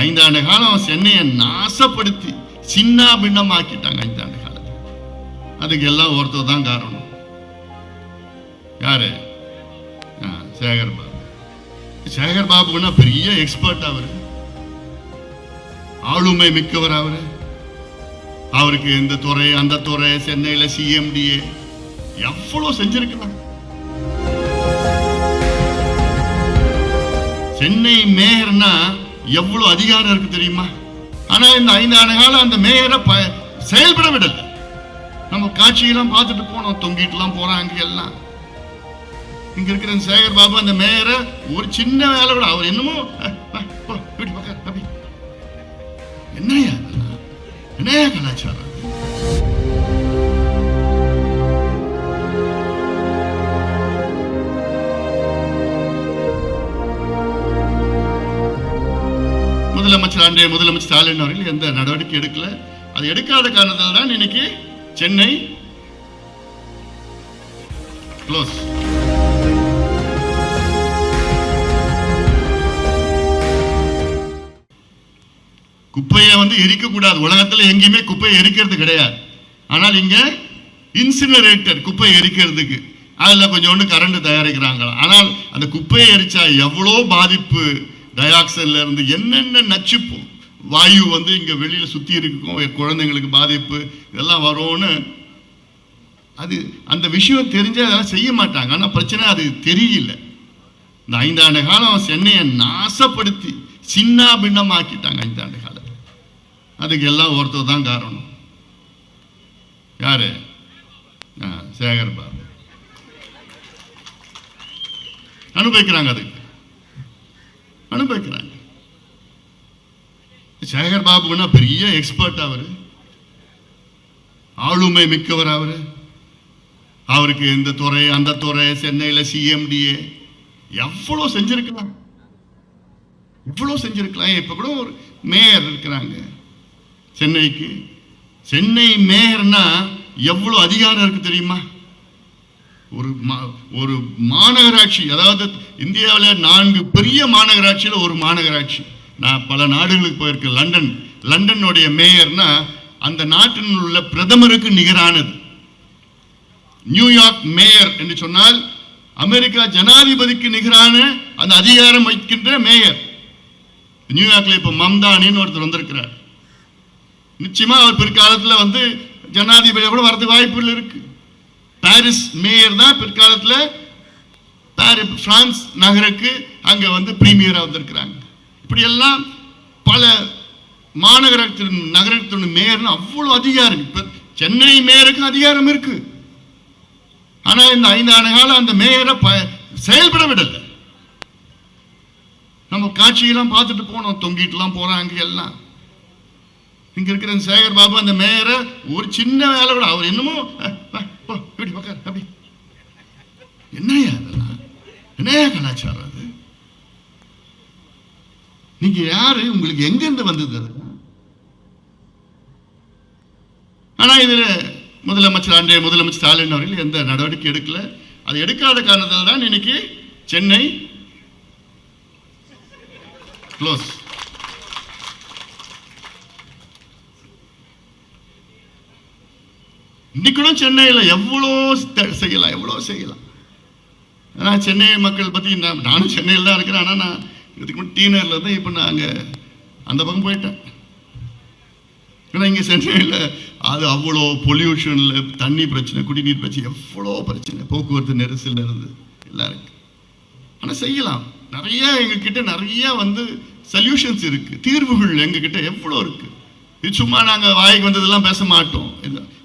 5 ஆண்டு காலம் சென்னையை நாசப்படுத்தி சின்ன பின்னமாக்கிட்டாங்க. 5 ஆண்டு காலம். அதுக்கு எல்லாம் ஒருத்தர் தான் காரணம். யாரு? சேகர் பாபு. சேகர் பாபுன்னா பெரிய எக்ஸ்பர்ட். அவரு ஆளுமை மிக்கவர். அவருக்கு இந்த துறை அந்த துறை, சென்னையில சிஎம்டிஏ எவ்வளவு செஞ்சிருக்கலாம். சென்னை மேயர்னா எவ்வளவு அதிகாரம் இருக்கு தெரியுமா? ஆனா இந்த 5 ஆண்டு காலம் அந்த மேயரை செயல்பட விடல. நம்ம காட்சியெல்லாம் பார்த்துட்டு போனோம். தொங்கிட்டு எல்லாம் போறாங்க எல்லாம். இங்க இருக்கிற சேகர் பாபு அந்த மேயரை ஒரு சின்ன வேலை கூட அவர் என்னமோ என்னையா என்னையா கலாச்சாரம். முதலமைச்சர் ஸ்டாலின் அவர்கள் எந்த நடவடிக்கை எடுக்கல. அது எடுக்காத காரணத்தால் தான் இன்னைக்கு சென்னை க்ளோஸ். குப்பையை எரிக்க கூடாது. உலகத்தில் எங்கேயுமே குப்பையை எரிக்கிறது கிடையாது. ஆனால் இங்க இன்சினரேட்டர் குப்பையை எரிக்கிறதுக்கு அதுல கொஞ்சோண்டு கரண்ட் தயாரிக்கிறாங்க. ஆனால் அந்த குப்பையை எரிச்சா எவ்வளோ பாதிப்பு, டை ஆக்சைடுல இருந்து என்னென்ன நச்சு வாயு இங்க வெளியில சுத்தி இருக்கும், குழந்தைங்களுக்கு பாதிப்பு இதெல்லாம் வரும்னு அது அந்த விஷயம் தெரிஞ்ச அதெல்லாம் செய்ய மாட்டாங்க. ஆனா பிரச்சனை அது தெரியல. இந்த 5 ஆண்டு காலம் சென்னையை நாசப்படுத்தி சின்ன பின்னமாக்கிட்டாங்க. 5 ஆண்டு காலம். அதுக்கு எல்லாம் ஒருத்தர் தான் காரணம். யாரு? சேகர் பாபு. அனுபவிக்கிறாங்க. அதுக்கு அனுபவிக்கிறாங்க. சேகர் பாபுன்னா பெரிய எக்ஸ்பர்ட். அவரு ஆளுமை மிக்கவர். அவருக்கு இந்த துறை அந்த துறை, சென்னையில சிஎம்டிஏ எவ்வளவு செஞ்சிருக்கலாம். இப்ப கூட ஒரு மேயர் இருக்கிறாங்க சென்னைக்கு. சென்னை மேயர்னா எவ்வளவு அதிகாரம் இருக்கு தெரியுமா? ஒரு மாநகராட்சி, அதாவது இந்தியாவில் 4 பெரிய மாநகராட்சியில் ஒரு மாநகராட்சி. நான் பல நாடுகளுக்கு போயிருக்கேன். லண்டனுடைய மேயர்னா அந்த நாட்டில் உள்ள பிரதமருக்கு நிகரானது. நியூயார்க் மேயர் என்று சொன்னால் அமெரிக்கா ஜனாதிபதிக்கு நிகரான அந்த அதிகாரம் வைக்கின்ற மேயர். நியூயார்க்ல இப்ப மம்தானின்னு ஒருத்தர் வந்திருக்கிறார். நிச்சயமா அவர் பிற்காலத்தில் ஜனாதிபதி கூட வரதுக்கு வாய்ப்புகள் இருக்கு. பாரிஸ் மேயர் தான் பிற்காலத்தில் பிரான்ஸ் நகருக்கு அங்க பிரீமியரா வந்திருக்கிறாங்க. இப்படி எல்லாம் பல நகரத்தின் மேயர் அவ்வளவு அதிகாரம். இப்ப சென்னை மேயருக்கு அதிகாரம் இருக்கு. ஆனா இந்த 5 ஆண்டு காலம் அந்த மேயரை செயல்பட விடல. நம்ம காட்சியெல்லாம் பார்த்துட்டு போனோம். தொங்கிட்டு எல்லாம் போறாங்க எல்லாம். இங்க இருக்கிற சேகர் பாபு அந்த மேயரை ஒரு சின்ன வேலை கூட அவர் என்னமோ என்னையா என்னையா கலாச்சாரம். அது நீங்க யாரு? உங்களுக்கு எங்க இருந்து வந்தது அது? ஆனா இதுல முதலமைச்சர் ஸ்டாலின் அவர்கள் எந்த நடவடிக்கை எடுக்கல. அது எடுக்காத காரணத்தால் தான் இன்னைக்கு சென்னை க்ளோஸ். இன்னைக்கும் சென்னையில் எவ்வளோ செய்யலாம். ஆனால் சென்னை மக்கள் பற்றி நானும் சென்னையில் தான் இருக்கிறேன். ஆனால் நான் இதுக்கு முன்னாடி டீனரில் தான் இப்போ நான் அங்கே அந்த பக்கம் போயிட்டேன். ஏன்னா இங்கே சென்னையில் அது அவ்வளோ பொல்யூஷனில் தண்ணி பிரச்சனை, குடிநீர் பிரச்சனை, எவ்வளோ பிரச்சனை, போக்குவரத்து நெரிசல் இருந்து எல்லாம் இருக்கு. ஆனால் செய்யலாம். நிறைய எங்ககிட்ட நிறைய சொல்யூஷன்ஸ் இருக்கு, தீர்வுகள் எங்ககிட்ட எவ்வளோ இருக்கு. இது சும்மா நாங்கள் வாய்க்கு வந்ததெல்லாம் பேச மாட்டோம்.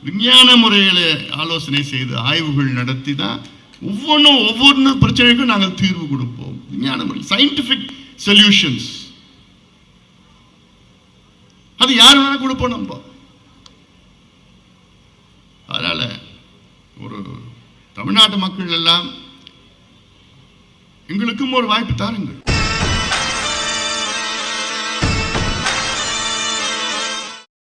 விஞ்ஞான முறையில் ஆலோசனை செய்து ஆய்வுகள் நடத்தி தான் ஒவ்வொரு பிரச்சனைக்கும் நாங்கள் தீர்வு கொடுப்போம். விஞ்ஞான முறையில் சயின்டிபிக் சொல்யூஷன்ஸ் அது யார் வேணா கொடுப்போம் நம்ம. அதனால ஒரு தமிழ்நாட்டு மக்கள் எல்லாம் எங்களுக்கும் ஒரு வாய்ப்பு தாருங்கள்.